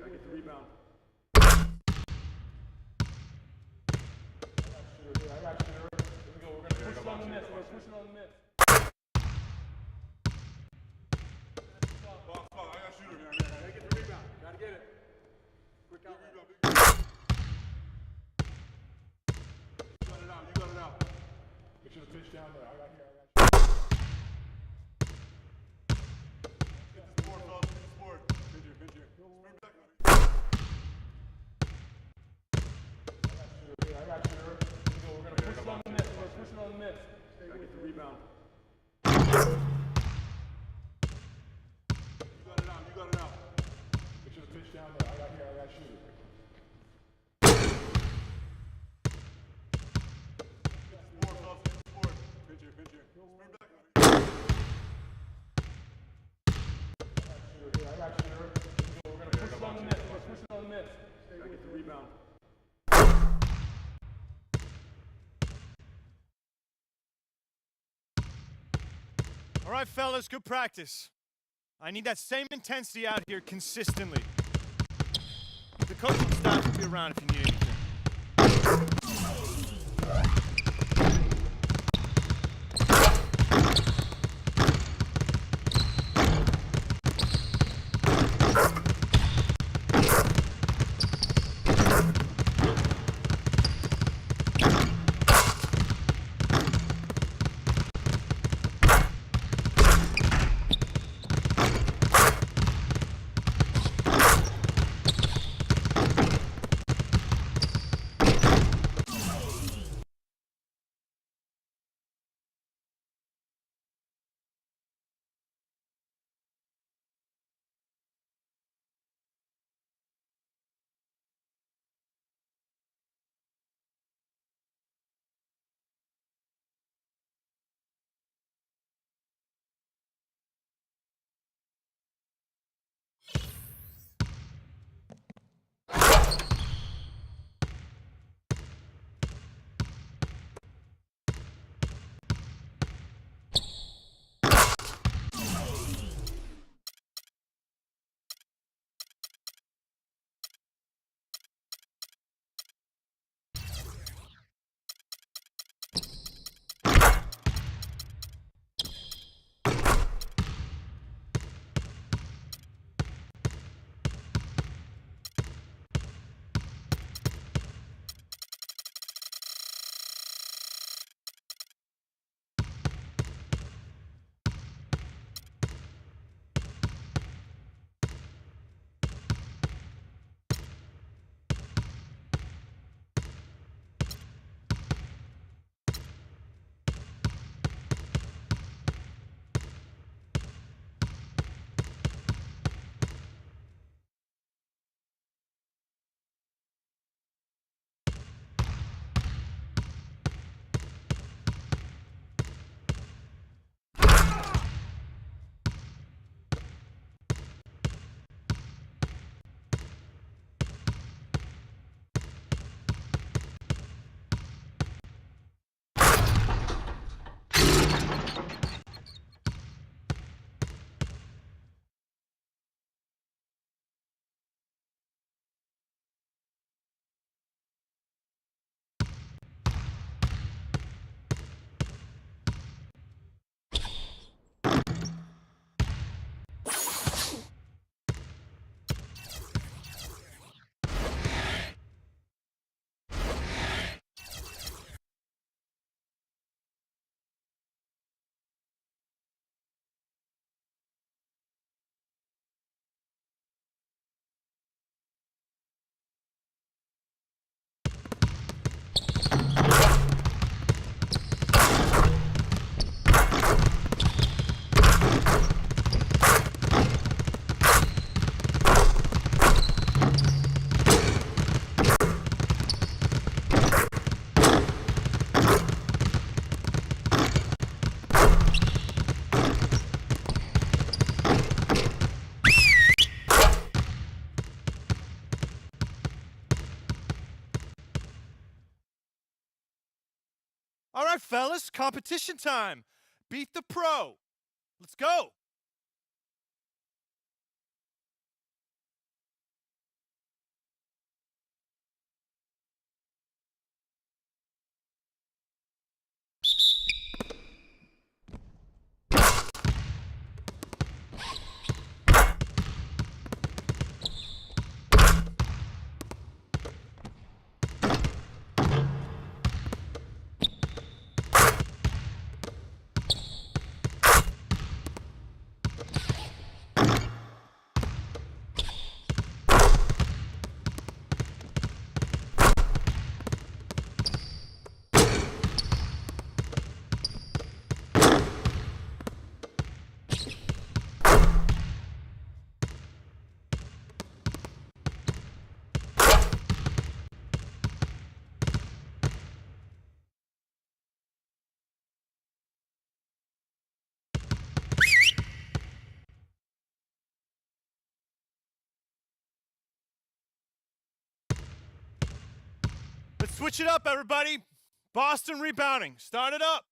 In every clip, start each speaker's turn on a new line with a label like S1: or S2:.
S1: I get the rebound. I got shooter. Here we go. We're gonna push it on the miss. We're gonna push it on the miss. I got shooter. Gotta get the rebound. Gotta get it. Quick out. Rebound. You got it out. You got it out. Make sure the pitch down there. I got here. Get this board, fellas. Get this board. Pinch here. Spring back. I got shooter. Here we go. We're gonna push it on the miss. We're gonna push it on the miss. Gotta get the rebound. You got it out. Make sure the pitch down there. I got shooter. Get this board, fellas. Get this board. Pinch here. Spring back. I got shooter. Here we go. We're gonna push it on the miss. We're gonna push it on the miss. Gotta get the rebound.
S2: All right, fellas, good practice. I need that same intensity out here consistently. The coaching staff will be around if you need anything. All right, fellas, competition time. Beat the pro. Let's go. Switch it up, everybody. Boston rebounding. Start it up.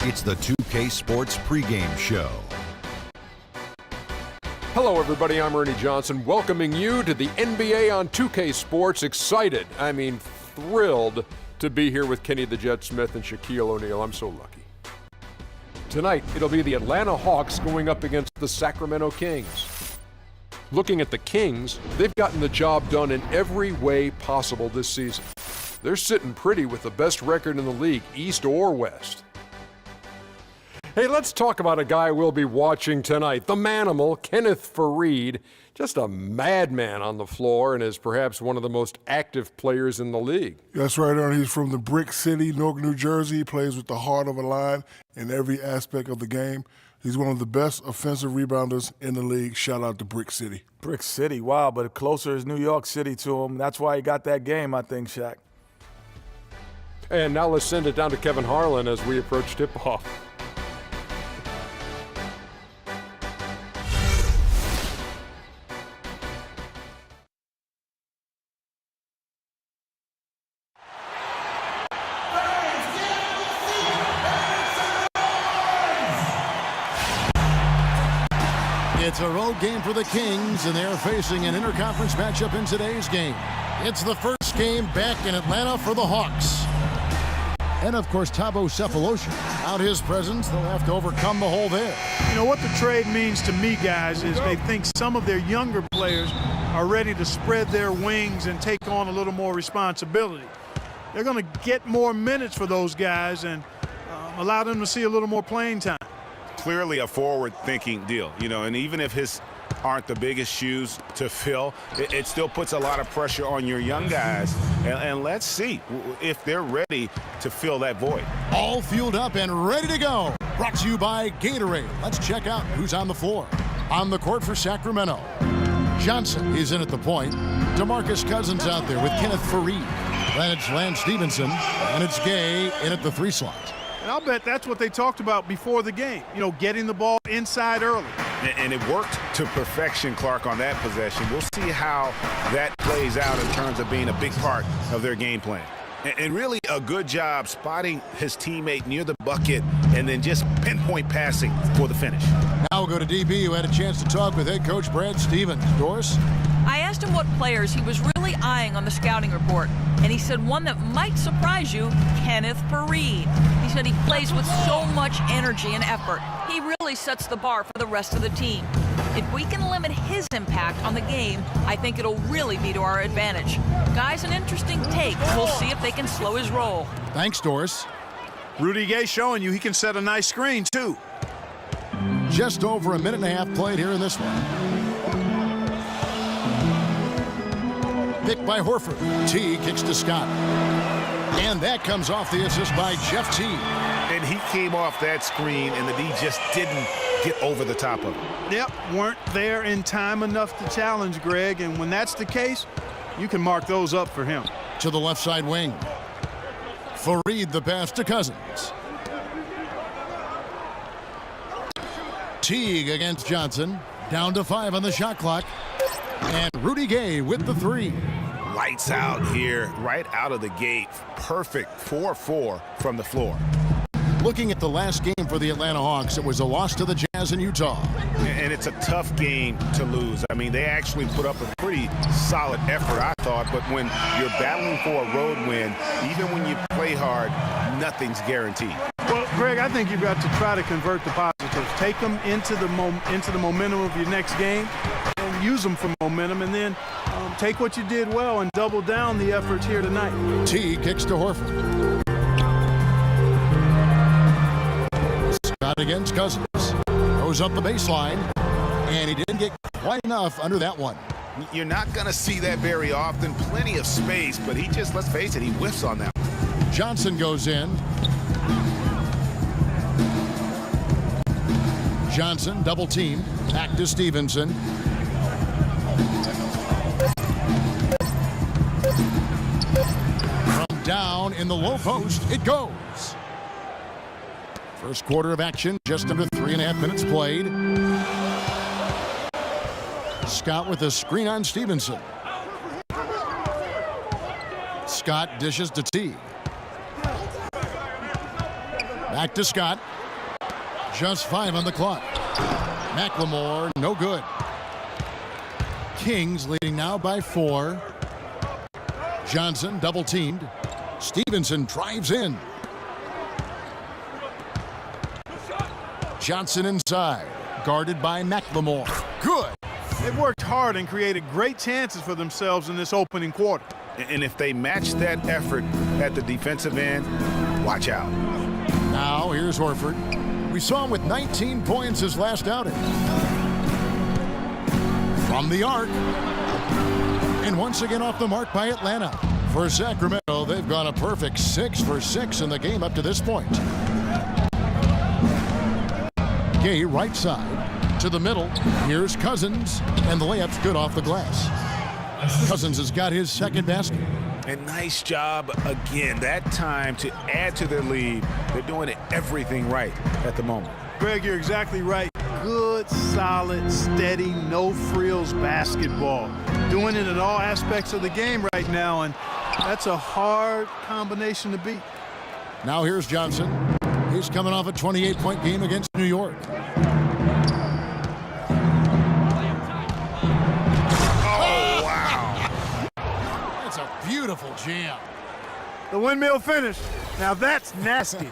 S3: It's the 2K Sports pregame show.
S4: Hello, everybody. I'm Ernie Johnson, welcoming you to the NBA on 2K Sports. Excited, thrilled to be here with Kenny the Jet Smith and Shaquille O'Neal. I'm so lucky. Tonight, it'll be the Atlanta Hawks going up against the Sacramento Kings. Looking at the Kings, they've gotten the job done in every way possible this season. They're sitting pretty with the best record in the league, East or West. Hey, let's talk about a guy we'll be watching tonight, the Manimal, Kenneth Faried. Just a madman on the floor and is perhaps one of the most active players in the league.
S1: That's right, Ernie. He's from the Brick City, Newark, New Jersey. He plays with the heart of a line in every aspect of the game. He's one of the best offensive rebounders in the league. Shout out to Brick City.
S5: Brick City, wow, but closer is New York City to him. That's why he got that game, I think, Shaq.
S4: And now let's send it down to Kevin Harlan as we approach tip-off.
S6: It's a road game for the Kings, and they're facing an interconference matchup in today's game. It's the first game back in Atlanta for the Hawks. And, of course, Thabo Sefolosha. Without his presence, they'll have to overcome the hole there.
S7: You know, what the trade means to me, guys, is they think some of their younger players are ready to spread their wings and take on a little more responsibility. They're going to get more minutes for those guys and allow them to see a little more playing time.
S8: Clearly a forward-thinking deal, you know, and even if his aren't the biggest shoes to fill, it still puts a lot of pressure on your young guys, and let's see if they're ready to fill that void.
S6: All fueled up and ready to go. Brought to you by Gatorade. Let's check out who's on the floor. On the court for Sacramento, Johnson is in at the point. DeMarcus Cousins out there with Kenneth Faried. Then it's Lance Stevenson, and it's Gay in at the 3 slot.
S7: And I'll bet that's what they talked about before the game, you know, getting the ball inside early.
S8: And it worked to perfection, Clark, on that possession. We'll see how that plays out in terms of being a big part of their game plan. And really a good job spotting his teammate near the bucket and then just pinpoint passing for the finish.
S6: Now we'll go to DB, who had a chance to talk with head coach Brad Stevens. Doris?
S9: I asked him what players he was really eyeing on the scouting report, and he said one that might surprise you, Kenneth Faried. He said he plays with so much energy and effort. He really sets the bar for the rest of the team. If we can limit his impact on the game, I think it'll really be to our advantage. Guys, an interesting take. We'll see if they can slow his roll.
S6: Thanks, Doris.
S7: Rudy Gay showing you he can set a nice screen, too.
S6: Just over a minute and a half played here in this one. Picked by Horford. T kicks to Scott. And that comes off the assist by Jeff T.
S8: And he came off that screen, and the D just didn't get over the top of it.
S7: Yep, weren't there in time enough to challenge Greg, and when that's the case, you can mark those up for him.
S6: To the left side wing. Fareed the pass to Cousins. Teague against Johnson. Down to 5 on the shot clock. And Rudy Gay with the 3.
S8: Lights out here, right out of the gate. Perfect 4-4 from the floor.
S6: Looking at the last game for the Atlanta Hawks, it was a loss to the Jazz in Utah.
S8: And it's a tough game to lose. I mean, they actually put up a pretty solid effort, I thought. But when you're battling for a road win, even when you play hard, nothing's guaranteed.
S7: Well, Greg, I think you've got to try to convert the positives. Take them into the momentum of your next game and use them for momentum, and then take what you did well and double down the efforts here tonight.
S6: T kicks to Horford. Scott against Cousins. Goes up the baseline, and he didn't get quite enough under that one.
S8: You're not going to see that very often. Plenty of space, but he just, let's face it, he whiffs on that one.
S6: Johnson goes in. Johnson double team. Back to Stevenson. From down in the low post, it goes. First quarter of action, just under 3.5 minutes played. Scott with a screen on Stevenson. Scott dishes to T. Back to Scott. Just 5 on the clock. McLemore, no good. Kings leading now by 4. Johnson double teamed. Stevenson drives in. Johnson inside, guarded by McLemore. Good.
S7: They've worked hard and created great chances for themselves in this opening quarter.
S8: And if they match that effort at the defensive end, watch out.
S6: Now here's Horford. We saw him with 19 points his last outing. From the arc. And once again off the mark by Atlanta. For Sacramento, they've gone a perfect 6 for 6 in the game up to this point. Gay right side to the middle. Here's Cousins, and the layup's good off the glass. Cousins has got his second basket.
S8: And nice job again, that time to add to their lead. They're doing everything right at the moment.
S7: Greg, you're exactly right. Good, solid, steady, no frills basketball. Doing it in all aspects of the game right now, and that's a hard combination to beat.
S6: Now here's Johnson. He's coming off a 28-point game against New York.
S8: Oh, wow.
S6: That's a beautiful jam.
S7: The windmill finish. Now that's nasty.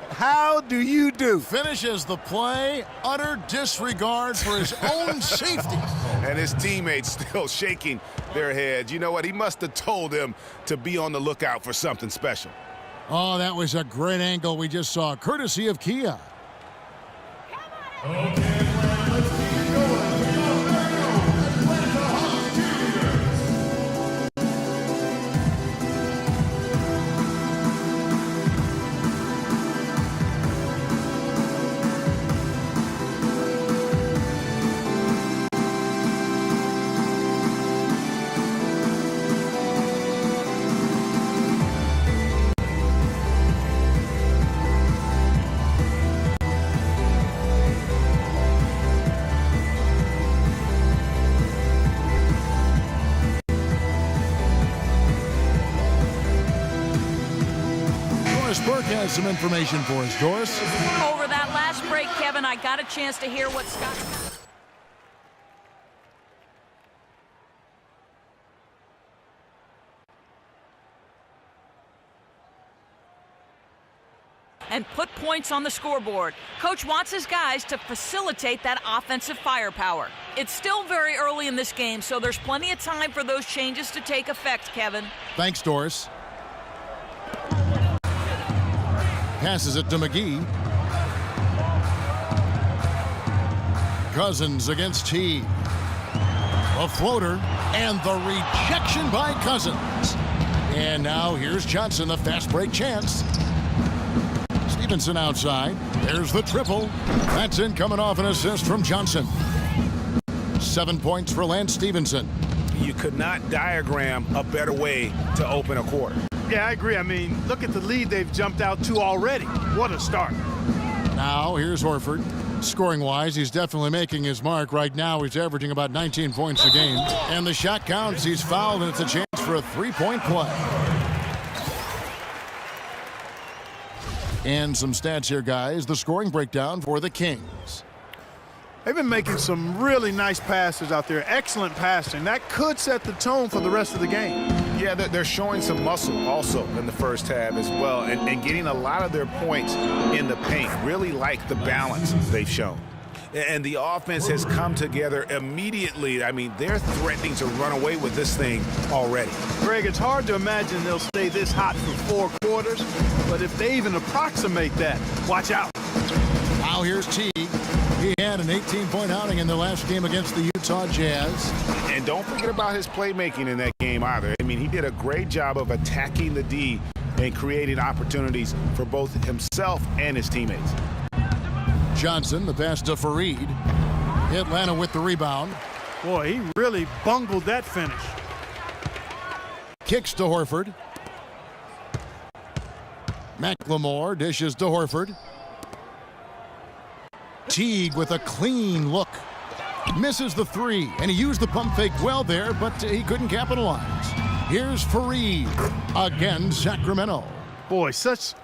S7: How do you do?
S6: Finishes the play, utter disregard for his own safety.
S8: And his teammates still shaking their heads. You know what? He must have told them to be on the lookout for something special.
S6: Oh, that was a great angle we just saw, courtesy of Kia. Burke has some information for us, Doris.
S9: Over that last break, Kevin, I got a chance to hear what Scott... and put points on the scoreboard. Coach wants his guys to facilitate that offensive firepower. It's still very early in this game, so there's plenty of time for those changes to take effect, Kevin.
S6: Thanks, Doris. Passes it to McGee. Cousins against T. A floater, and the rejection by Cousins. And now here's Johnson, the fast break chance. Stevenson outside. There's the triple. That's in, coming off an assist from Johnson. 7 points for Lance Stevenson.
S8: You could not diagram a better way to open a quarter.
S7: Yeah, I agree. I mean, look at the lead they've jumped out to already. What a start.
S6: Now here's Horford. Scoring-wise, he's definitely making his mark. Right now, he's averaging about 19 points a game. And the shot counts. He's fouled, and it's a chance for a three-point play. And some stats here, guys. The scoring breakdown for the Kings.
S7: They've been making some really nice passes out there. Excellent passing. That could set the tone for the rest of the game.
S8: Yeah, they're showing some muscle also in the first half as well, and getting a lot of their points in the paint. Really like the balance they've shown. And the offense has come together immediately. I mean, they're threatening to run away with this thing already.
S7: Greg, it's hard to imagine they'll stay this hot for 4 quarters, but if they even approximate that, watch out.
S6: Now here's T. He had an 18-point outing in their last game against the Utah Jazz.
S8: And don't forget about his playmaking in that game either. I mean, he did a great job of attacking the D and creating opportunities for both himself and his teammates.
S6: Johnson, the pass to Fareed. Atlanta with the rebound.
S7: Boy, he really bungled that finish.
S6: Kicks to Horford. McLemore dishes to Horford. Teague with a clean look. Misses the three, and he used the pump fake well there, but he couldn't capitalize. Here's Fareed. Again, Sacramento.
S7: Boy, such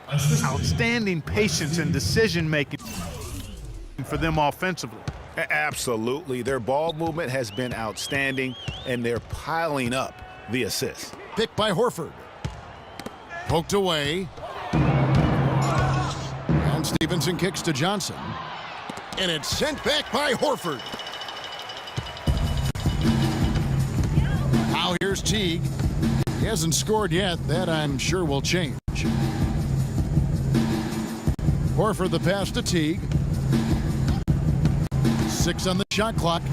S7: outstanding patience and decision-making for them offensively.
S8: Absolutely. Their ball movement has been outstanding, and they're piling up the assists.
S6: Pick by Horford. Poked away. And Stevenson kicks to Johnson. And it's sent back by Horford. Now here's Teague. He hasn't scored yet. That, I'm sure, will change. Horford the pass to Teague. 6 on the shot clock.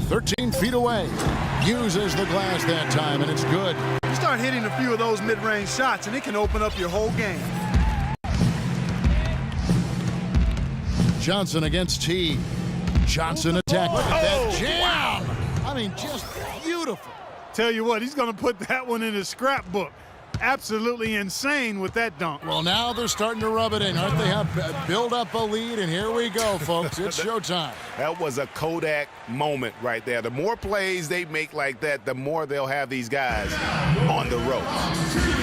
S6: 13 feet away. Uses the glass that time, and it's good.
S7: You start hitting a few of those mid-range shots, and it can open up your whole game.
S6: Johnson against T. Johnson attacked that jam. Wow. I mean, just beautiful.
S7: Tell you what, he's going to put that one in his scrapbook. Absolutely insane with that dunk.
S6: Well, now they're starting to rub it in. Aren't they? Have build up a lead, and here we go, folks. It's showtime.
S8: That was a Kodak moment right there. The more plays they make like that, the more they'll have these guys on the ropes.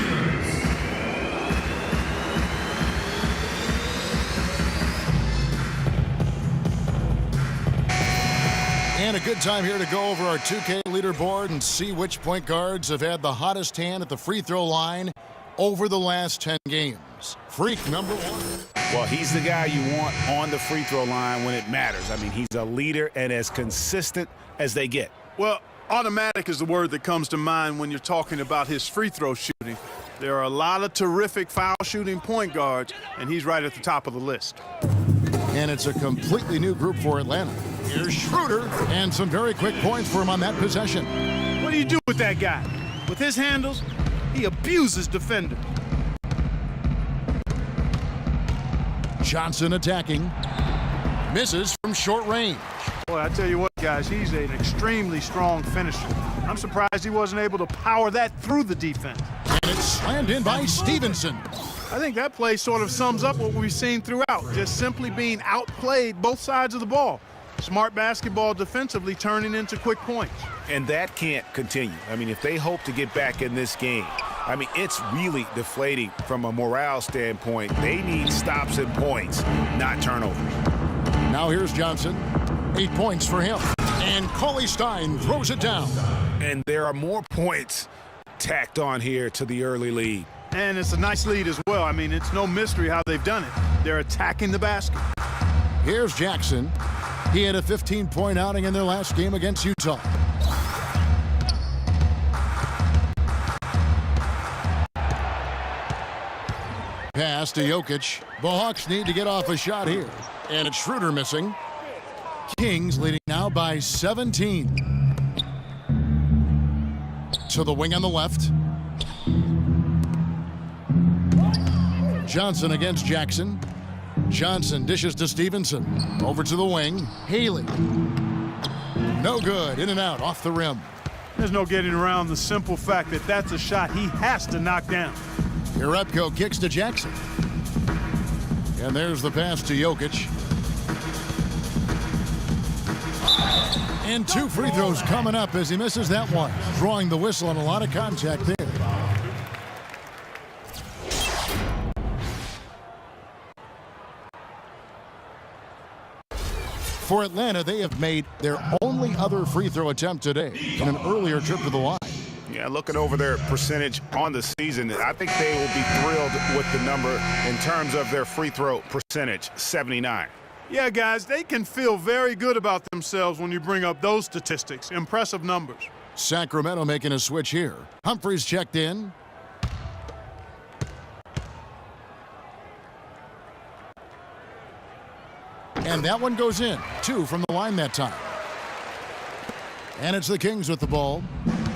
S6: And a good time here to go over our 2K leaderboard and see which point guards have had the hottest hand at the free throw line over the last 10 games. Freak number 1.
S8: Well, he's the guy you want on the free throw line when it matters. I mean, he's a leader and as consistent as they get.
S7: Well, automatic is the word that comes to mind when you're talking about his free throw shooting. There are a lot of terrific foul shooting point guards, and he's right at the top of the list.
S6: And it's a completely new group for Atlanta. Here's Schroeder, and some very quick points for him on that possession.
S7: What do you do with that guy? With his handles, he abuses defenders.
S6: Johnson attacking. Misses from short range.
S7: Boy, I tell you what, guys, he's an extremely strong finisher. I'm surprised he wasn't able to power that through the defense.
S6: And it's slammed in by Stevenson.
S7: I think that play sort of sums up what we've seen throughout, just simply being outplayed both sides of the ball. Smart basketball defensively turning into quick points.
S8: And that can't continue. I mean, if they hope to get back in this game, I mean, it's really deflating from a morale standpoint. They need stops and points, not turnovers.
S6: Now here's Johnson. 8 points for him. And Cauley Stein throws it down.
S8: And there are more points tacked on here to the early lead.
S7: And it's a nice lead as well. I mean, it's no mystery how they've done it. They're attacking the basket.
S6: Here's Jackson. He had a 15-point outing in their last game against pass to Jokic. The Hawks need to get off a shot here. And it's Schroeder missing. Kings leading now by 17. To the wing on the left. Johnson against Jackson. Johnson dishes to Stevenson. Over to the wing. Haley. No good. In and out. Off the rim.
S7: There's no getting around the simple fact that that's a shot he has to knock down.
S6: Jerebko kicks to Jackson. And there's the pass to Jokic. And 2 free throws coming up as he misses that one. Drawing the whistle and a lot of contact there. For Atlanta, they have made their only other free throw attempt today in an earlier trip to the line.
S8: Yeah, looking over their percentage on the season, I think they will be thrilled with the number in terms of their free throw percentage, 79.
S7: Yeah, guys, they can feel very good about themselves when you bring up those statistics. Impressive numbers.
S6: Sacramento making a switch here. Humphries checked in. And that one goes in. 2 from the line that time. And it's the Kings with the ball.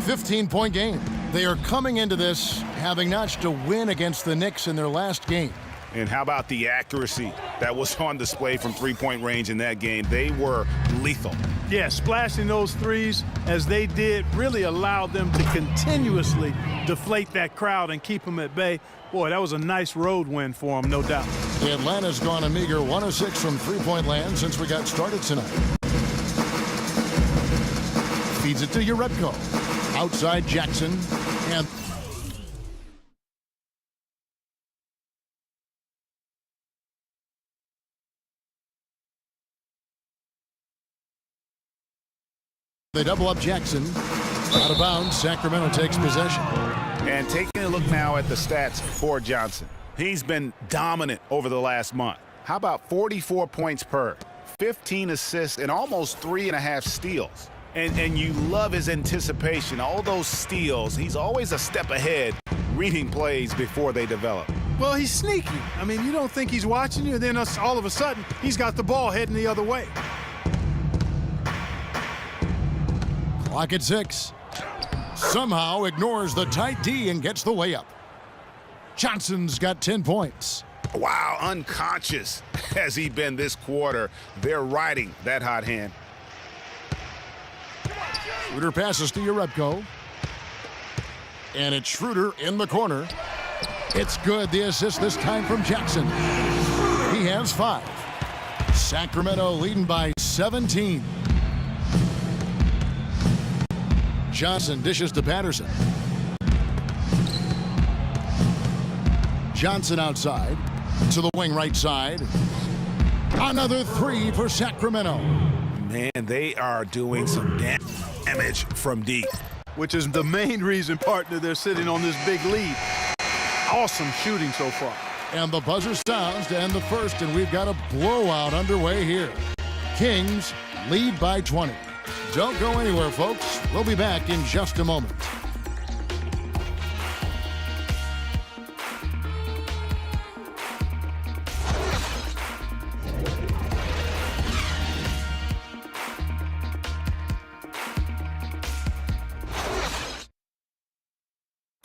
S6: 15-point game. They are coming into this having notched a win against the Knicks in their last game.
S8: And how about the accuracy that was on display from three-point range in that game? They were lethal.
S7: Yeah, splashing those threes as they did really allowed them to continuously deflate that crowd and keep them at bay. Boy, that was a nice road win for them, no doubt.
S6: Atlanta's gone a meager 1 of 6 from three-point land since we got started tonight. Feeds it to Jerebko. Outside Jackson. And they double up Jackson. Out of bounds, Sacramento takes possession.
S8: And taking a look now at the stats for Johnson. He's been dominant over the last month. How about 44 points per, 15 assists, and almost 3.5 steals. And you love his anticipation. All those steals, he's always a step ahead, reading plays before they develop.
S7: Well, he's sneaky. I mean, you don't think he's watching you, and then all of a sudden, he's got the ball heading the other way.
S6: Clock at 6. Somehow ignores the tight D and gets the way up. Johnson's got 10 points.
S8: Wow, unconscious has he been this quarter. They're riding that hot hand.
S6: Schroeder passes to Jerebko. And it's Schroeder in the corner. It's good. The assist this time from Jackson. He has 5. Sacramento leading by 17. Johnson dishes to Patterson. Johnson outside. To the wing right side. Another 3 for Sacramento.
S8: Man, they are doing some damage from deep.
S7: Which is the main reason, partner, they're sitting on this big lead. Awesome shooting so far.
S6: And the buzzer sounds to end the first, and we've got a blowout underway here. Kings lead by 20. Don't go anywhere, folks. We'll be back in just a moment.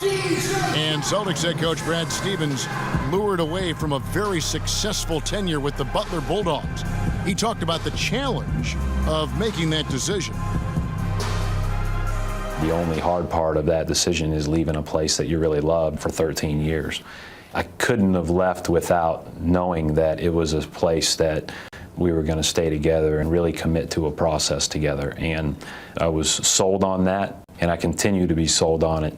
S6: And Celtics head coach Brad Stevens lured away from a very successful tenure with the Butler Bulldogs. He talked about the challenge of making that decision.
S10: The only hard part of that decision is leaving a place that you really loved for 13 years. I couldn't have left without knowing that it was a place that we were going to stay together and really commit to a process together. And I was sold on that, and I continue to be sold on it.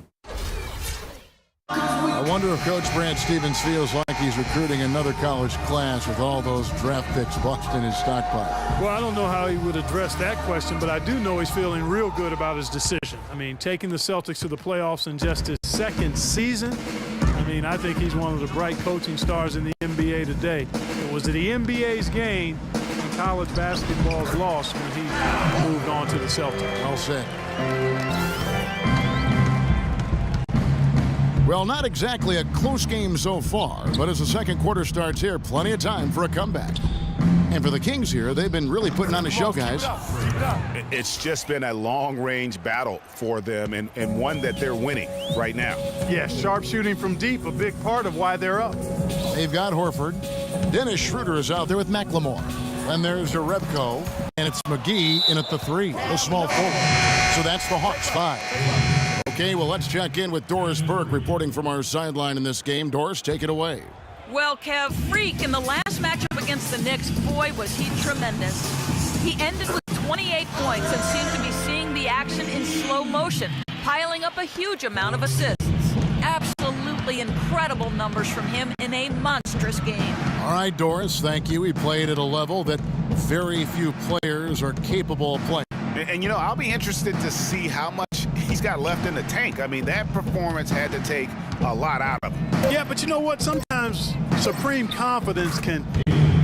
S6: I wonder if Coach Brad Stevens feels like he's recruiting another college class with all those draft picks boxed in his stockpile.
S7: Well, I don't know how he would address that question, but I do know he's feeling real good about his decision. I mean, taking the Celtics to the playoffs in just his second season, I mean, I think he's one of the bright coaching stars in the NBA today. It was the NBA's gain and college basketball's loss when he moved on to the Celtics.
S6: Well said. Well, not exactly a close game so far, but as the second quarter starts here, plenty of time for a comeback. And for the Kings here, they've been really putting on a show, guys.
S8: It's just been a long-range battle for them and one that they're winning right now.
S7: Yeah, sharp shooting from deep, a big part of why they're up.
S6: They've got Horford. Dennis Schroeder is out there with McLemore. And there's Jerebko, and it's McGee in at the 3, the small forward. So that's the Hawks 5. Okay, well, let's check in with Doris Burke reporting from our sideline in this game. Doris, take it away.
S9: Well, Kev, Freak in the last matchup against the Knicks, boy, was he tremendous. He ended with 28 points and seemed to be seeing the action in slow motion, piling up a huge amount of assists. Absolutely incredible numbers from him in a monstrous game.
S6: All right, Doris, thank you. He played at a level that very few players are capable of playing.
S8: And, you know, I'll be interested to see how much he's got left in the tank. I mean, that performance had to take a lot out of him.
S7: Yeah, but you know what? Sometimes supreme confidence can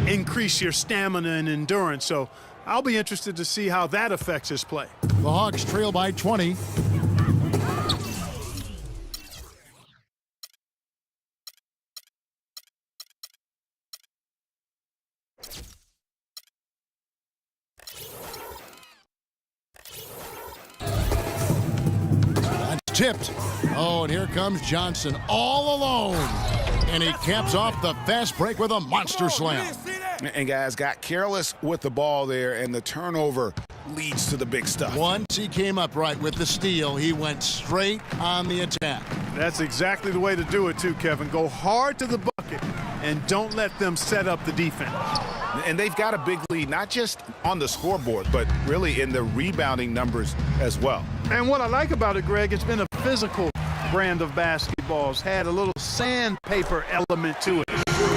S7: increase your stamina and endurance. So I'll be interested to see how that affects his play.
S6: The Hawks trail by 20. Tipped. Oh, and here comes Johnson all alone. And he caps off the fast break with a monster slam.
S8: And guys got careless with the ball there, and the turnover leads to the big stuff.
S6: Once he came up right with the steal, he went straight on the attack.
S7: That's exactly the way to do it too, Kevin. Go hard to the bucket and don't let them set up the defense.
S8: And they've got a big lead, not just on the scoreboard, but really in the rebounding numbers as well.
S7: And what I like about it, Greg, it's been a physical brand of basketball. It's had a little sandpaper element to it.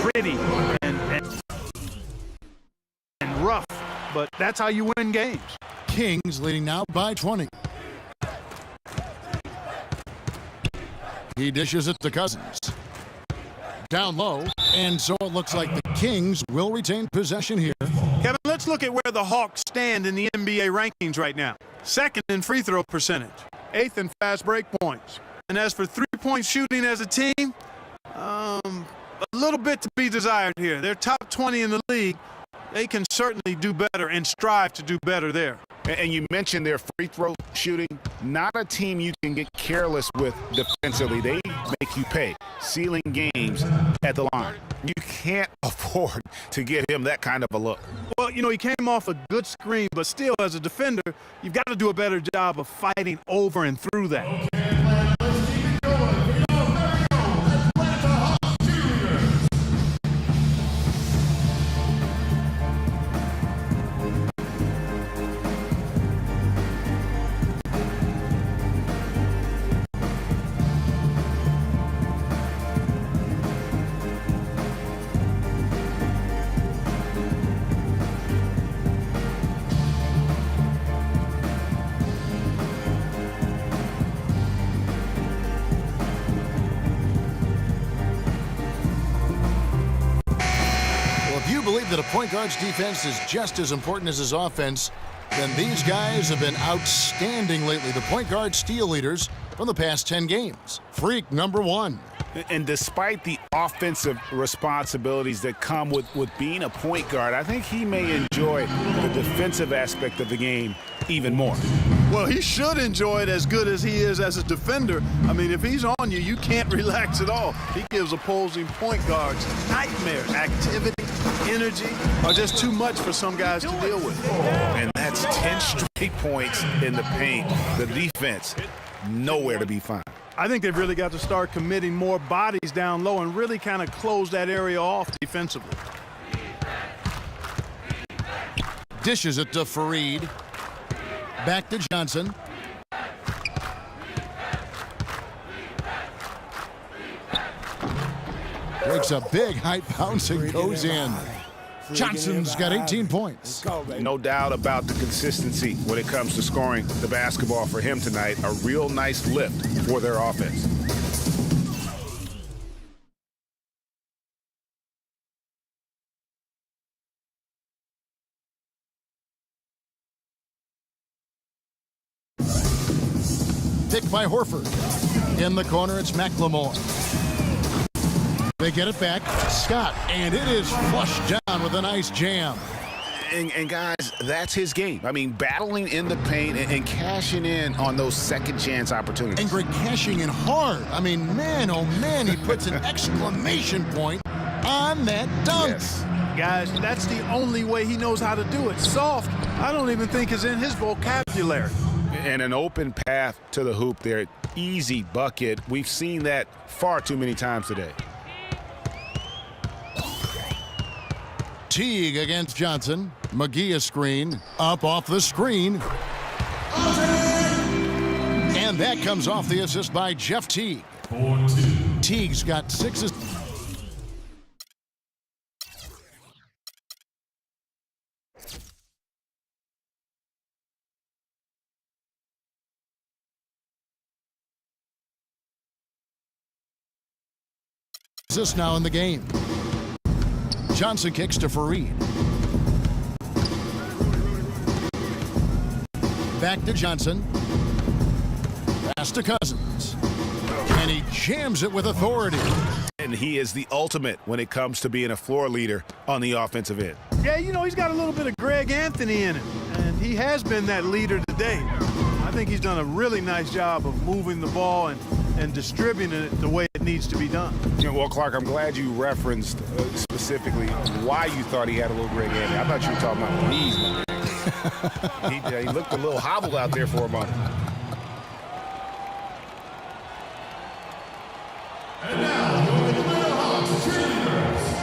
S7: Gritty and rough, but that's how you win games.
S6: Kings leading now by 20. He dishes it to Cousins. Down low, and so it looks like the Kings will retain possession here.
S7: Kevin, let's look at where the Hawks stand in the NBA rankings right now. Second in free throw percentage, 8th in fast break points. And as for three-point shooting as a team, a little bit to be desired here. They're top 20 in the league. They can certainly do better and strive to do better there.
S8: And you mentioned their free throw shooting. Not a team you can get careless with defensively. They make you pay. Sealing games at the line. You can't afford to get him that kind of a look.
S7: Well, you know, he came off a good screen, but still, as a defender, you've got to do a better job of fighting over and through that.
S6: That a point guard's defense is just as important as his offense, then these guys have been outstanding lately. The point guard steal leaders from the past 10 games. Freak number 1.
S8: And despite the offensive responsibilities that come with being a point guard, I think he may enjoy the defensive aspect of the game even more.
S7: Well, he should enjoy it as good as he is as a defender. I mean, if he's on you, you can't relax at all. He gives opposing point guards nightmares. Activity, energy are just too much for some guys to deal with.
S8: And that's 10 straight points in the paint. The defense, nowhere to be found.
S7: I think they've really got to start committing more bodies down low and really kind of close that area off defensively.
S6: Dishes it to Fareed. Back to Johnson. Breaks a big high bounce and goes in. Johnson's got 18 points.
S8: No doubt about the consistency when it comes to scoring the basketball for him tonight. A real nice lift for their offense.
S6: Picked by Horford. In the corner, it's McLemore. They get it back. Scott, and it is flushed down with a nice jam.
S8: And guys, that's his game. I mean, battling in the paint and cashing in on those second chance opportunities.
S6: And Greg cashing in hard. I mean, man, oh man, he puts an exclamation point on that dunk.
S8: Yes.
S7: Guys, that's the only way he knows how to do it. Soft, I don't even think is in his vocabulary.
S8: And an open path to the hoop there. Easy bucket. We've seen that far too many times today.
S6: Teague against Johnson. McGee a screen. Up off the screen. And that comes off the assist by Jeff Teague. 4-2. Teague's got 6 assists. Now in the game. Johnson kicks to Fareed. Back to Johnson. Pass to Cousins. And he jams it with authority.
S8: And he is the ultimate when it comes to being a floor leader on the offensive end.
S7: Yeah, you know, he's got a little bit of Greg Anthony in him, and he has been that leader today. I think he's done a really nice job of moving the ball and distributing it the way it needs to be done.
S8: Well, Clark, I'm glad you referenced specifically why you thought he had a little Greg Anthony. I thought you were talking about knees. He looked a little hobbled out there for a moment.
S11: And now, the Atlanta Hawks cheerleaders.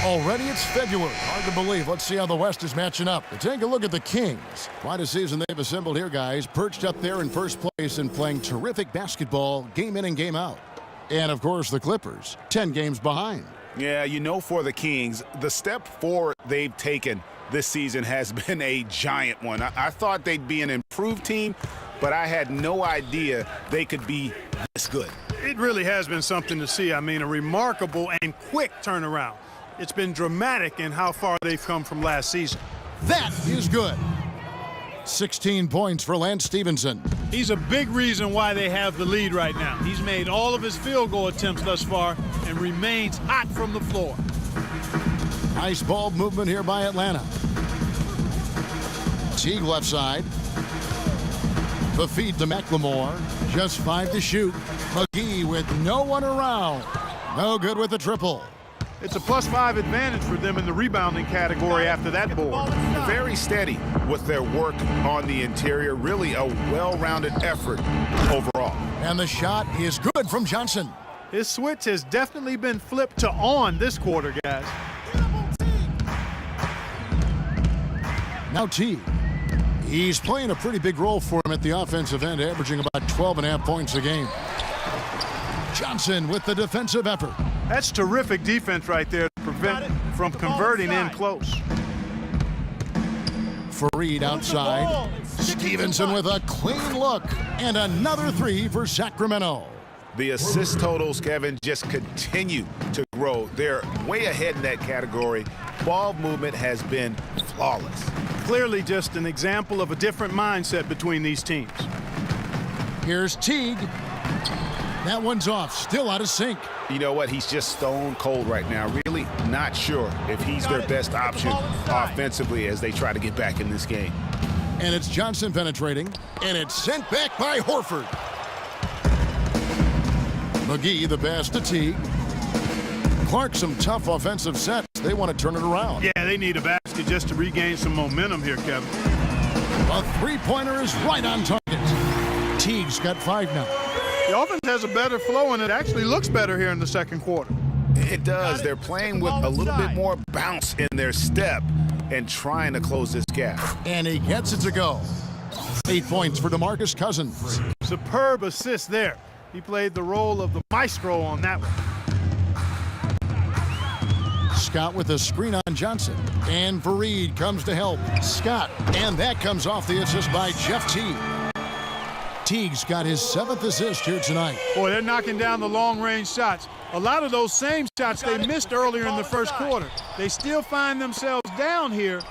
S6: Already it's February. Hard to believe. Let's see how the West is matching up. Take a look at the Kings. Quite a season they've assembled here, guys. Perched up there in first place and playing terrific basketball game in and game out. And, of course, the Clippers, 10 games behind.
S8: Yeah, you know, for the Kings, the step forward they've taken this season has been a giant one. I thought they'd be an improved team, but I had no idea they could be this good.
S7: It really has been something to see. I mean, a remarkable and quick turnaround. It's been dramatic in how far they've come from last season.
S6: That is good. 16 points for Lance Stevenson.
S7: He's a big reason why they have the lead right now. He's made all of his field goal attempts thus far and remains hot from the floor.
S6: Nice ball movement here by Atlanta. Teague left side. The feed to McLemore. Just 5 to shoot. McGee with no one around. No good with the triple.
S7: It's a +5 advantage for them in the rebounding category after that board.
S8: Very steady with their work on the interior. Really a well-rounded effort overall.
S6: And the shot is good from Johnson.
S7: His switch has definitely been flipped to on this quarter, guys.
S6: Now Teague. He's playing a pretty big role for him at the offensive end, averaging about 12.5 points a game. Johnson with the defensive effort.
S7: That's terrific defense right there to prevent from converting in close.
S6: Fareed outside. Stevenson with a clean look. And another 3 for Sacramento.
S8: The assist totals, Kevin, just continue to grow. They're way ahead in that category. Ball movement has been flawless.
S7: Clearly just an example of a different mindset between these teams.
S6: Here's Teague. That one's off, still out of sync.
S8: You know what? He's just stone cold right now. Really not sure if he's their best option offensively as they try to get back in this game.
S6: And it's Johnson penetrating, and it's sent back by Horford. McGee, the pass to Teague. Clark, some tough offensive sets. They want to turn it around.
S7: Yeah, they need a basket just to regain some momentum here, Kevin.
S6: A three-pointer is right on target. Teague's got 5 now.
S7: The offense has a better flow, and it actually looks better here in the second quarter.
S8: It does. They're playing with a little bit more bounce in their step and trying to close this gap.
S6: And he gets it to go. 8 points for DeMarcus Cousins.
S7: Superb assist there. He played the role of the maestro on that one.
S6: Scott with a screen on Johnson. And Fareed comes to help Scott. And that comes off the assist by Jeff Teague. Teague's got his 7th assist here tonight.
S7: Boy, they're knocking down the long-range shots. A lot of those same shots they missed earlier in the first quarter. They still find themselves down here.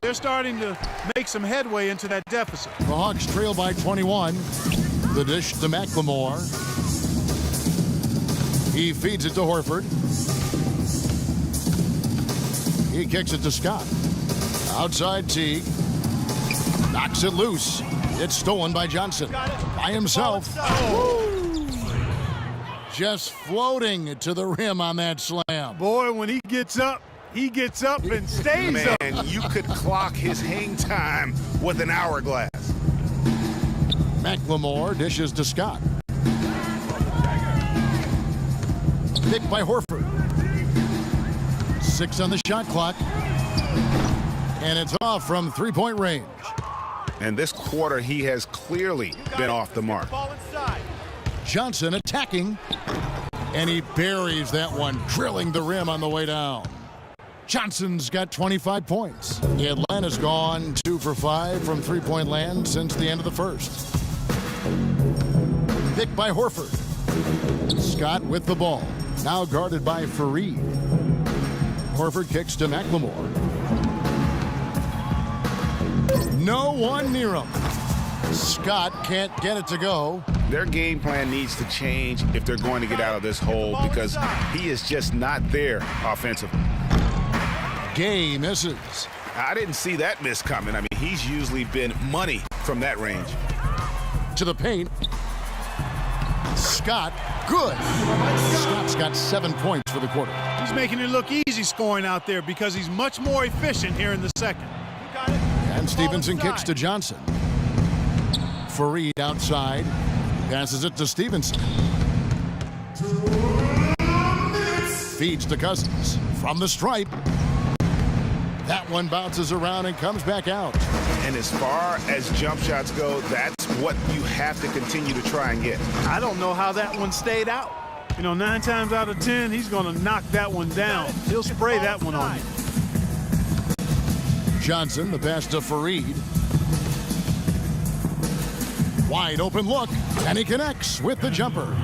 S7: They're starting to make some headway into that deficit.
S6: The Hawks trail by 21. The dish to McLemore. He feeds it to Horford. He kicks it to Scott. Outside Teague. Knocks it loose. It's stolen by Johnson. By himself. Just floating to the rim on that slam.
S7: Boy, when he gets up and stays up.
S8: Man, you could clock his hang time with an hourglass.
S6: McLemore dishes to Scott. Picked by Horford. 6 on the shot clock. And it's off from three-point range.
S8: And this quarter, he has clearly been off the mark.
S6: Johnson attacking. And he buries that one, drilling the rim on the way down. Johnson's got 25 points. Atlanta's gone 2 for 5 from three-point land since the end of the first. Picked by Horford. Scott with the ball. Now guarded by Fareed. Horford kicks to McLemore. No one near him. Scott can't get it to go.
S8: Their game plan needs to change if they're going to get out of this hole because he is just not there offensively.
S6: Gay misses.
S8: I didn't see that miss coming. I mean, he's usually been money from that range.
S6: To the paint. Scott, good. Scott's got 7 points for the quarter.
S7: He's making it look easy scoring out there because he's much more efficient here in the second.
S6: And Stevenson kicks to Johnson. Fareed outside. Passes it to Stevenson. Feeds to Cousins. From the stripe. That one bounces around and comes back out.
S8: And as far as jump shots go, that's what you have to continue to try and get.
S7: I don't know how that one stayed out. You know, 9 times out of 10, he's going to knock that one down. He'll spray that one on you.
S6: Johnson, the pass to Fareed. Wide open look, and he connects with the jumper.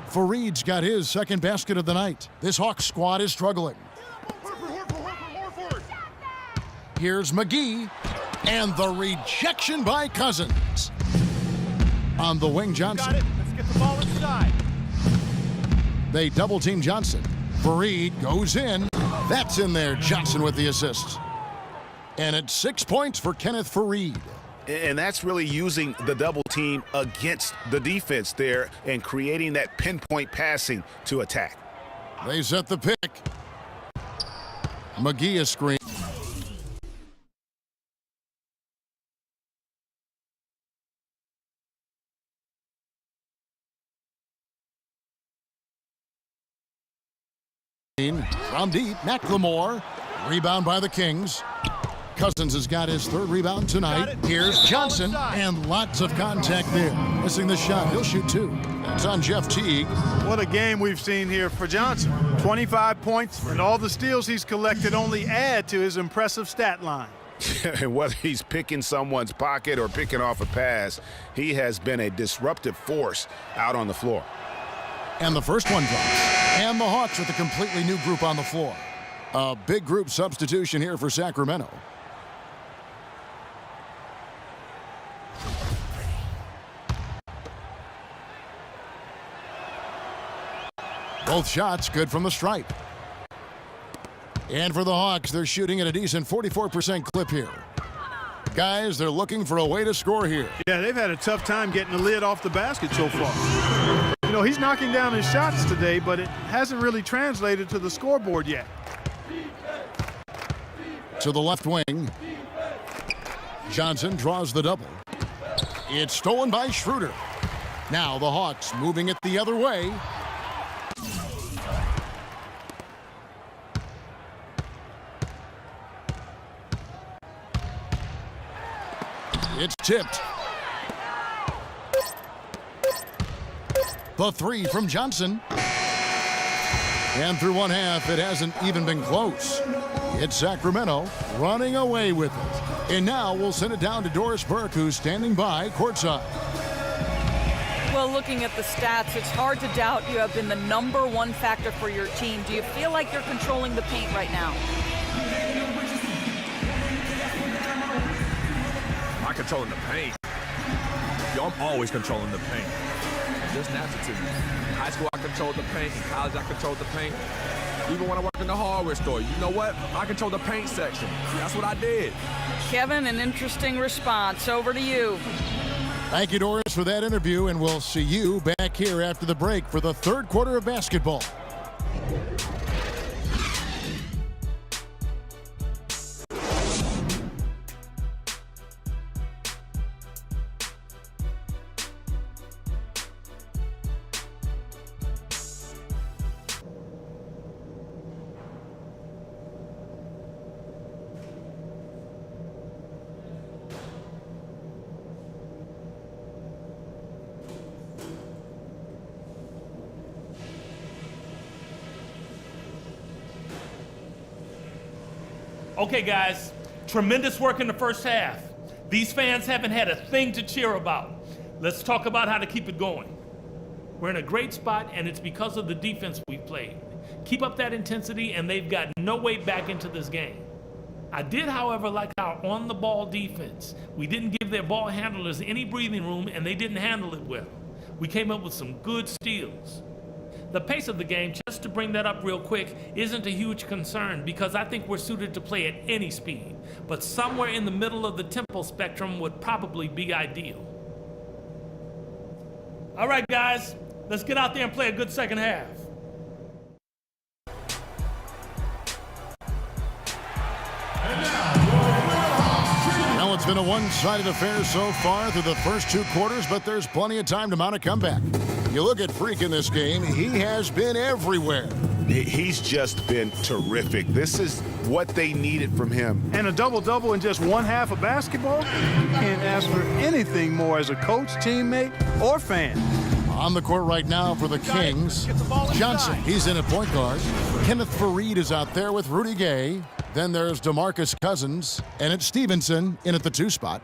S6: Fareed's got his 2nd basket of the night. This Hawks squad is struggling. Here's McGee, and the rejection by Cousins. On the wing, Johnson.
S2: Let's get the ball inside.
S6: They double-team Johnson. Fareed goes in. That's in there. Johnson with the assist. And it's 6 points for Kenneth Fareed.
S8: And that's really using the double team against the defense there and creating that pinpoint passing to attack.
S6: They set the pick. McGee is screen. From deep, McLemore. Rebound by the Kings. Cousins has got his 3rd rebound tonight. Here's Johnson, and lots of contact there. Missing the shot. He'll shoot 2. It's on Jeff Teague.
S7: What a game we've seen here for Johnson. 25 points, and all the steals he's collected only add to his impressive stat line.
S8: Whether he's picking someone's pocket or picking off a pass, he has been a disruptive force out on the floor.
S6: And the first one drops. And the Hawks with a completely new group on the floor. A big group substitution here for Sacramento. Both shots good from the stripe. And for the Hawks, they're shooting at a decent 44% clip here. Guys, they're looking for a way to score here.
S7: Yeah, they've had a tough time getting the lid off the basket so far. You know, he's knocking down his shots today, but it hasn't really translated to the scoreboard yet.
S6: To the left wing. Johnson draws the double. It's stolen by Schroeder. Now the Hawks moving it the other way. It's tipped. The 3 from Johnson. And through one half, it hasn't even been close. It's Sacramento running away with it. And now we'll send it down to Doris Burke, who's standing by courtside.
S9: Well, looking at the stats, it's hard to doubt you have been the #1 factor for your team. Do you feel like you're controlling the paint right now?
S12: Am I controlling the paint? Yo, I'm always controlling the paint. It's just natural to me. In high school, I controlled the paint. In college, I controlled the paint. Even when I worked in the hardware store, you know what? I controlled the paint section. That's what I did.
S9: Kevin, an interesting response. Over to you.
S6: Thank you, Doris, for that interview, and we'll see you back here after the break for the third quarter of basketball.
S13: Okay, guys, tremendous work in the first half. These fans haven't had a thing to cheer about. Let's talk about how to keep it going. We're in a great spot, and it's because of the defense we've played. Keep up that intensity, and they've got no way back into this game. I did, however, like our on-the-ball defense. We didn't give their ball handlers any breathing room, and they didn't handle it well. We came up with some good steals. The pace of the game, just to bring that up real quick, isn't a huge concern because I think we're suited to play at any speed. But somewhere in the middle of the tempo spectrum would probably be ideal. All right, guys, let's get out there and play a good second half.
S6: Well, it's been a one-sided affair so far through the first two quarters, but there's plenty of time to mount a comeback. You look at Freak in this game, he has been everywhere.
S8: He's just been terrific. This is what they needed from him.
S7: And a double-double in just one half of basketball? You can't ask for anything more as a coach, teammate, or fan.
S6: On the court right now for the Kings, Johnson, he's in at point guard. Kenneth Faried is out there with Rudy Gay. Then there's DeMarcus Cousins, and it's Stevenson in at the 2 spot.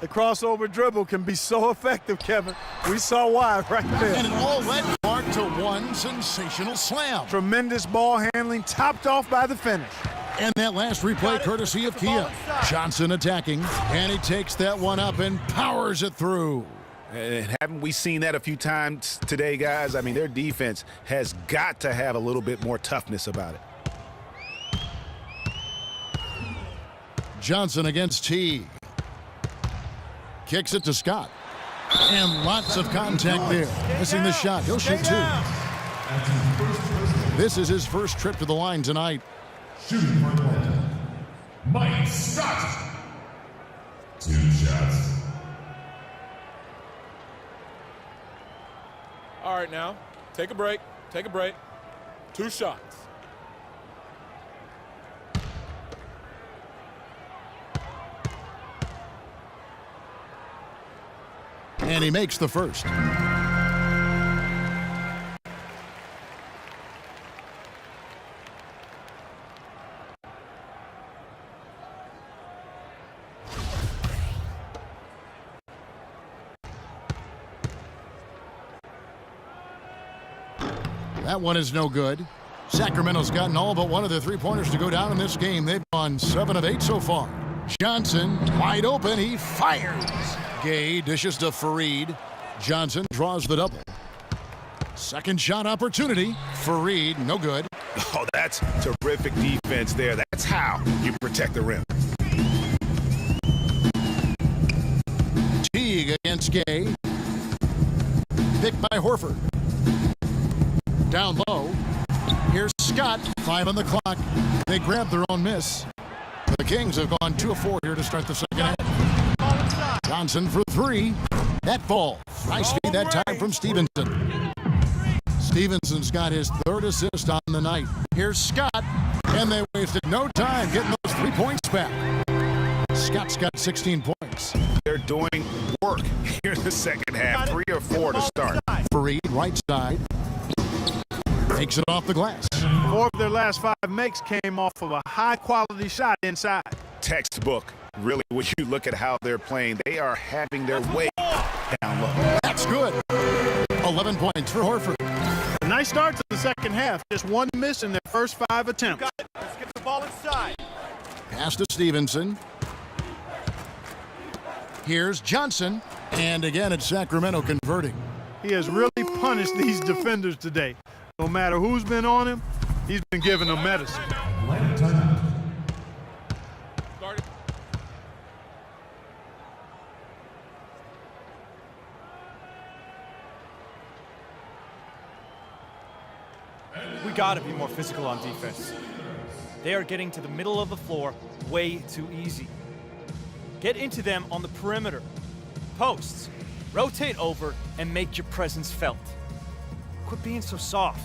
S7: The crossover dribble can be so effective, Kevin. We saw why right there.
S6: And it all led Mark to one sensational slam.
S7: Tremendous ball handling, topped off by the finish.
S6: And that last replay courtesy of Kia. Johnson attacking, and he takes that one up and powers it through.
S8: And haven't we seen that a few times today, guys? I mean, their defense has got to have a little bit more toughness about it.
S6: Johnson against T. Kicks it to Scott. And lots of contact there. Missing the shot. He'll shoot 2. This is his first trip to the line tonight.
S11: Shooting for Atlanta, Mike Scott. 2 shots.
S14: All right, now, take a break. 2 shots.
S6: And he makes the first. That one is no good. Sacramento's gotten all but one of their 3-pointers to go down in this game. They've gone 7 of 8 so far. Johnson, wide open, he fires. Gay dishes to Faried. Johnson draws the double. Second shot opportunity. Faried, no good.
S8: Oh, that's terrific defense there. That's how you protect the rim.
S6: Teague against Gay. Picked by Horford. Down low. Here's Scott. 5 on the clock. They grab their own miss. The Kings have gone 2 of 4 here to start the second half. Johnson for 3. That ball. Nice feed that time from Stevenson. Stevenson's got his 3rd assist on the night. Here's Scott. And they wasted no time getting those 3 points back. Scott's got 16 points.
S8: They're doing work here in the second half. 3 or 4 to start.
S6: Faried, right side. Takes it off the glass.
S7: 4 of their last 5 makes came off of a high-quality shot inside.
S8: Textbook. Really, when you look at how they're playing, they are having their way down low.
S6: That's good. 11 points for Horford.
S7: A nice start to the second half. Just 1 miss in their first 5 attempts.
S2: Got it. Let's get the ball inside.
S6: Pass to Stevenson. Here's Johnson. And again, it's Sacramento converting.
S7: He has really punished these defenders today. No matter who's been on him, he's been giving them medicine.
S2: We gotta be more physical on defense. They are getting to the middle of the floor way too easy. Get into them on the perimeter. Posts. Rotate over and make your presence felt. Quit being so soft.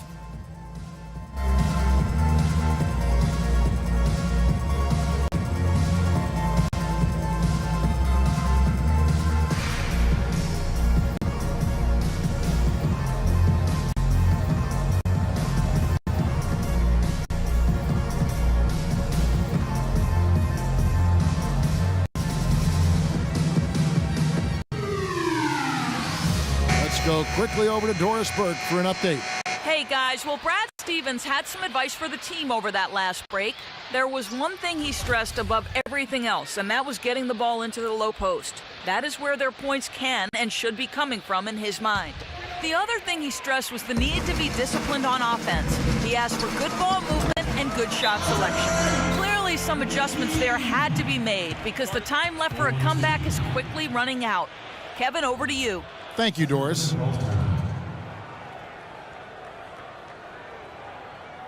S6: Go quickly over to Doris Burke for an update.
S9: Hey guys, well, Brad Stevens had some advice for the team over that last break. There was one thing he stressed above everything else, and that was getting the ball into the low post. That is where their points can and should be coming from in his mind. The other thing he stressed was the need to be disciplined on offense. He asked for good ball movement and good shot selection. Clearly, some adjustments there had to be made because the time left for a comeback is quickly running out. Kevin, over to you.
S6: Thank you, Doris.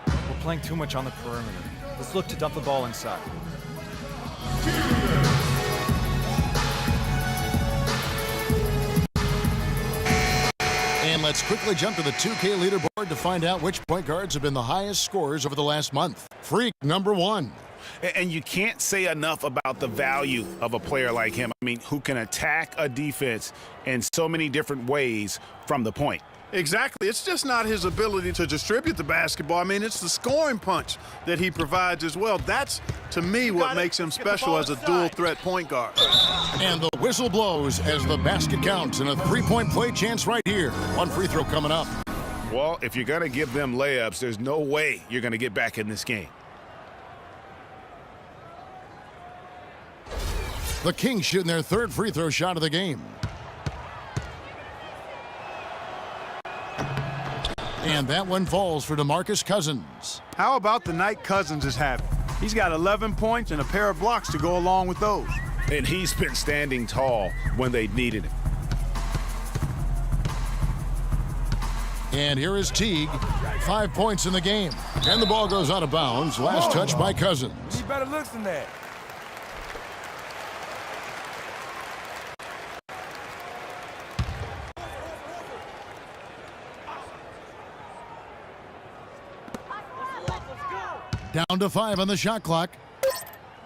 S2: We're playing too much on the perimeter. Let's look to dump the ball inside.
S6: And let's quickly jump to the 2K leaderboard to find out which point guards have been the highest scorers over the last month. Freak number 1.
S8: And you can't say enough about the value of a player like him. I mean, who can attack a defense in so many different ways from the point.
S7: Exactly. It's just not his ability to distribute the basketball. I mean, it's the scoring punch that he provides as well. That's, to me, what makes him special as a dual-threat point guard.
S6: And the whistle blows as the basket counts, and a 3-point play chance right here. 1 free throw coming up.
S8: Well, if you're going to give them layups, there's no way you're going to get back in this game.
S6: The Kings shooting their 3rd free throw shot of the game. And that one falls for DeMarcus Cousins.
S7: How about the night Cousins is having? He's got 11 points and a pair of blocks to go along with those.
S8: And he's been standing tall when they needed him.
S6: And here is Teague. 5 points in the game. And the ball goes out of bounds. Last touch by Cousins.
S14: He better looks than that.
S6: Down to 5 on the shot clock.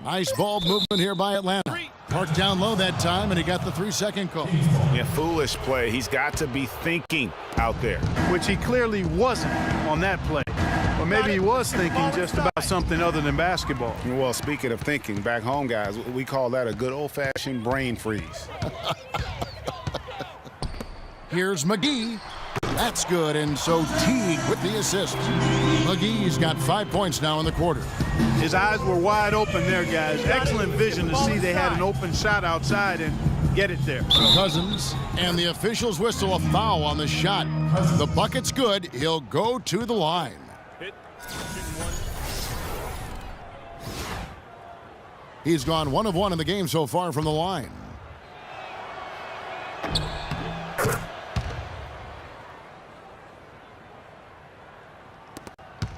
S6: Nice ball movement here by Atlanta. Parked down low that time, and he got the 3-second call.
S8: Yeah, foolish play. He's got to be thinking out there.
S7: Which he clearly wasn't on that play. Or maybe he was thinking just about something other than basketball.
S8: Well, speaking of thinking, back home, guys, we call that a good old-fashioned brain freeze.
S6: Here's McGee. That's good, and so Teague with the assist. McGee's got 5 points now in the quarter.
S7: His eyes were wide open there, guys. Excellent vision to see they had an open shot outside and get it there.
S6: Cousins, and the officials whistle a foul on the shot. The bucket's good. He'll go to the line. He's gone 1 of 1 in the game so far from the line.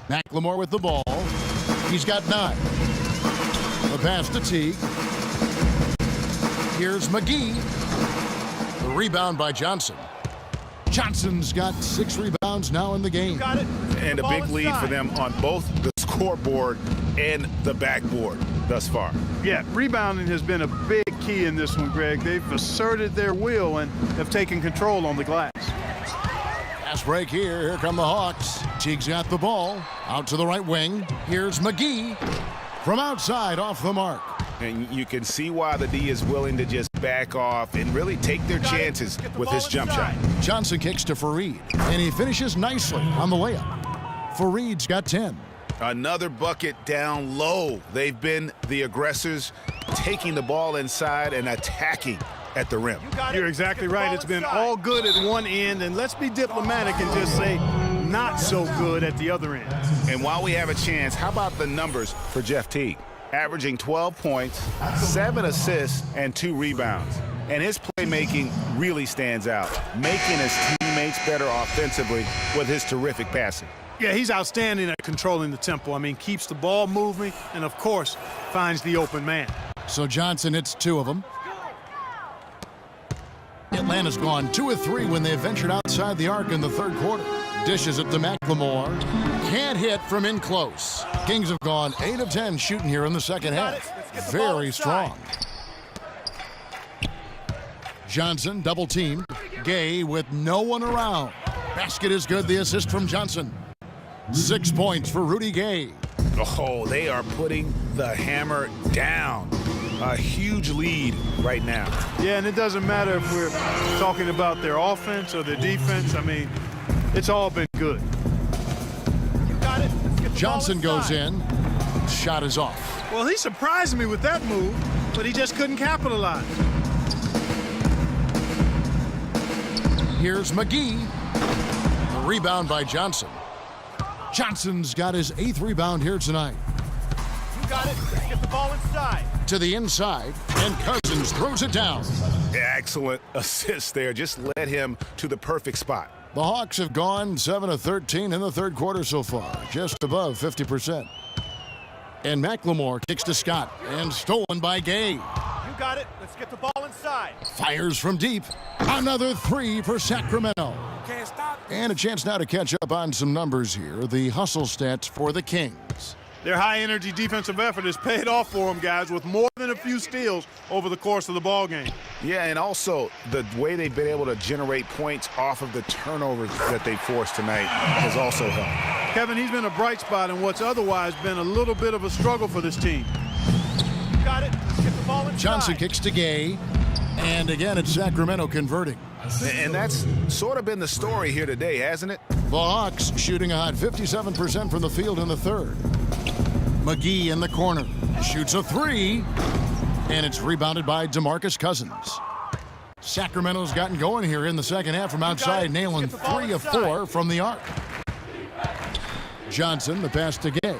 S6: McLemore with the ball. He's got 9. The pass to Teague. Here's McGee. The rebound by Johnson. Johnson's got 6 rebounds now in the game.
S2: Got it.
S8: And a big lead for them on both the scoreboard and the backboard thus far.
S7: Yeah, rebounding has been a big key in this one, Greg. They've asserted their will and have taken control on the glass.
S6: Fast break here. Here come the Hawks. Teague's got the ball. Out to the right wing. Here's McGee. From outside, off the mark.
S8: And you can see why the D is willing to just back off and really take their chances with his jump shot.
S6: Johnson kicks to Fareed, and he finishes nicely on the layup. Fareed's got 10.
S8: Another bucket down low. They've been the aggressors, taking the ball inside and attacking at the rim.
S7: You're exactly right. It's been all good at one end, and let's be diplomatic and just say not so good at the other end.
S8: And while we have a chance, how about the numbers for Jeff Teague? Averaging 12 points, 7 assists, and 2 rebounds. And his playmaking really stands out, making his teammates better offensively with his terrific passing.
S7: Yeah, he's outstanding at controlling the tempo. I mean, keeps the ball moving and, of course, finds the open man.
S6: So Johnson hits 2 of them. Atlanta's gone 2 of 3 when they ventured outside the arc in the third quarter. Dishes it to McLemore. Can't hit from in close. Kings have gone 8 of 10 shooting here in the second half. Very strong. Johnson double teamed. Gay with no one around. Basket is good. The assist from Johnson. 6 points for Rudy Gay.
S8: Oh, they are putting the hammer down. A huge lead right now.
S7: Yeah, and it doesn't matter if we're talking about their offense or their defense. I mean, it's all been good.
S6: Johnson goes in. Shot is off.
S7: Well, he surprised me with that move, but he just couldn't capitalize.
S6: Here's McGee. The rebound by Johnson. Johnson's got his 8th rebound here tonight.
S2: You got it. Let's get the ball inside.
S6: To the inside, and Cousins throws it down.
S8: Excellent assist there. Just led him to the perfect spot.
S6: The Hawks have gone 7 of 13 in the third quarter so far, just above 50%. And McLemore kicks to Scott, and stolen by Gay.
S2: You got it. Let's get the ball inside.
S6: Fires from deep. Another 3 for Sacramento. And a chance now to catch up on some numbers here. The hustle stats for the Kings.
S7: Their high-energy defensive effort has paid off for them, guys, with more than a few steals over the course of the ball game.
S8: Yeah, and also the way they've been able to generate points off of the turnovers that they forced tonight has also helped.
S7: Kevin, he's been a bright spot in what's otherwise been a little bit of a struggle for this team.
S2: You got it. Let's get the ball inside.
S6: Johnson kicks to Gay. And again, it's Sacramento converting.
S8: And that's sort of been the story here today, hasn't it?
S6: The Hawks shooting a hot 57% from the field in the third. McGee in the corner. Shoots a 3. And it's rebounded by DeMarcus Cousins. Sacramento's gotten going here in the second half from outside, nailing 3 of 4 from the arc. Johnson, the pass to Gay.